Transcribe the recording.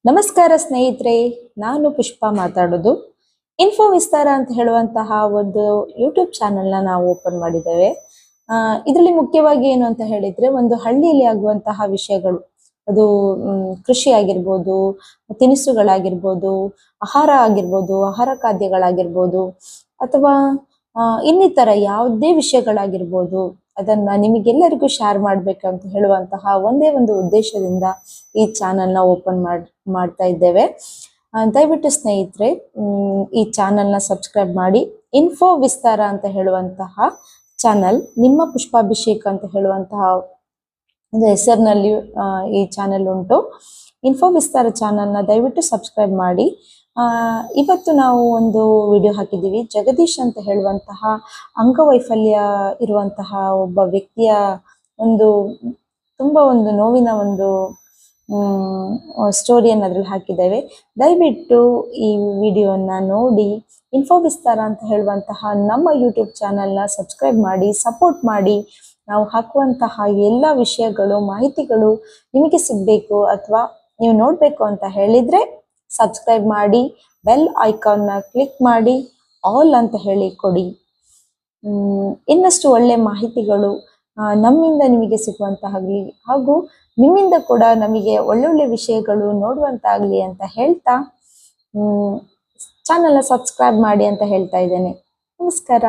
ನಮಸ್ಕಾರ ಸ್ನೇಹಿತರೆ, ನಾನು ಪುಷ್ಪ ಮಾತಾಡೋದು. ಇನ್ಫೋ ವಿಸ್ತಾರ ಅಂತ ಹೇಳುವಂತಹ ಒಂದು ಯೂಟ್ಯೂಬ್ ಚಾನೆಲ್ನ ನಾವು ಓಪನ್ ಮಾಡಿದ್ದೇವೆ. ಇದರಲ್ಲಿ ಮುಖ್ಯವಾಗಿ ಏನು ಅಂತ ಹೇಳಿದ್ರೆ, ಒಂದು ಹಳ್ಳಿಯಲ್ಲಿ ಆಗುವಂತಹ ವಿಷಯಗಳು, ಅದು ಕೃಷಿ ಆಗಿರ್ಬೋದು, ತಿನಿಸುಗಳಾಗಿರ್ಬೋದು, ಆಹಾರ ಆಗಿರ್ಬೋದು, ಆಹಾರ ಖಾದ್ಯಗಳಾಗಿರ್ಬೋದು, ಅಥವಾ ಇನ್ನಿತರ ಯಾವುದೇ ವಿಷಯಗಳಾಗಿರ್ಬೋದು, ಅದನ್ನ ನಿಮಗೆಲ್ಲರಿಗೂ ಶೇರ್ ಮಾಡ್ಬೇಕಂತ ಹೇಳುವಂತಹ ಒಂದೇ ಒಂದು ಉದ್ದೇಶದಿಂದ ಈ ಚಾನೆಲ್ನ ಓಪನ್ ಮಾಡ್ತಾ ಇದ್ದೇವೆ. ದಯವಿಟ್ಟು ಸ್ನೇಹಿತರೆ, ಈ ಚಾನೆಲ್ನ ಸಬ್ಸ್ಕ್ರೈಬ್ ಮಾಡಿ. ಇನ್ಫೋ ವಿಸ್ತಾರ ಅಂತ ಹೇಳುವಂತಹ ಚಾನಲ್, ನಿಮ್ಮ ಪುಷ್ಪಾಭಿಷೇಕ್ ಅಂತ ಹೇಳುವಂತಹ ಒಂದು ಹೆಸರಿನಲ್ಲಿ ಈ ಚಾನೆಲ್ ಉಂಟು. ಇನ್ಫೋ ವಿಸ್ತಾರ ಚಾನೆಲ್ನ ದಯವಿಟ್ಟು ಸಬ್ಸ್ಕ್ರೈಬ್ ಮಾಡಿ. ಇವತ್ತು ನಾವು ಒಂದು ವಿಡಿಯೋ ಹಾಕಿದ್ದೀವಿ. ಜಗದೀಶ್ ಅಂತ ಹೇಳುವಂತಹ ಅಂಗವೈಫಲ್ಯ ಇರುವಂತಹ ಒಬ್ಬ ವ್ಯಕ್ತಿಯ ಒಂದು ತುಂಬಾ ಒಂದು ನೋವಿನ ಒಂದು ಸ್ಟೋರಿಯನ್ನು ಅದ್ರಲ್ಲಿ ಹಾಕಿದ್ದೇವೆ. ದಯವಿಟ್ಟು ಈ ವಿಡಿಯೋನ ನೋಡಿ ಇನ್ಫೋ ವಿಸ್ತಾರ ಅಂತ ಹೇಳುವಂತಹ ನಮ್ಮ ಯೂಟ್ಯೂಬ್ ಚಾನೆಲ್ನ ಸಬ್ಸ್ಕ್ರೈಬ್ ಮಾಡಿ, ಸಪೋರ್ಟ್ ಮಾಡಿ. ನಾವು ಹಾಕುವಂತಹ ಎಲ್ಲ ವಿಷಯಗಳು, ಮಾಹಿತಿಗಳು ನಿಮಗೆ ಸಿಗಬೇಕು ಅಥವಾ ನೀವು ನೋಡಬೇಕು ಅಂತ ಹೇಳಿದ್ರೆ ಸಬ್ಸ್ಕ್ರೈಬ್ ಮಾಡಿ, ಬೆಲ್ ಐಕಾನ್ನ ಕ್ಲಿಕ್ ಮಾಡಿ, ಆಲ್ ಅಂತ ಹೇಳಿ ಕೊಡಿ. ಇನ್ನಷ್ಟು ಒಳ್ಳೆ ಮಾಹಿತಿಗಳು ನಮ್ಮಿಂದ ನಿಮಗೆ ಸಿಗುವಂತಾಗಲಿ, ಹಾಗೂ ನಿಮ್ಮಿಂದ ಕೂಡ ನಮಗೆ ಒಳ್ಳೊಳ್ಳೆ ವಿಷಯಗಳು ನೋಡುವಂತಾಗಲಿ ಅಂತ ಹೇಳ್ತಾ ಚಾನೆಲ್ನ ಸಬ್ಸ್ಕ್ರೈಬ್ ಮಾಡಿ ಅಂತ ಹೇಳ್ತಾ ಇದ್ದೇನೆ. ನಮಸ್ಕಾರ.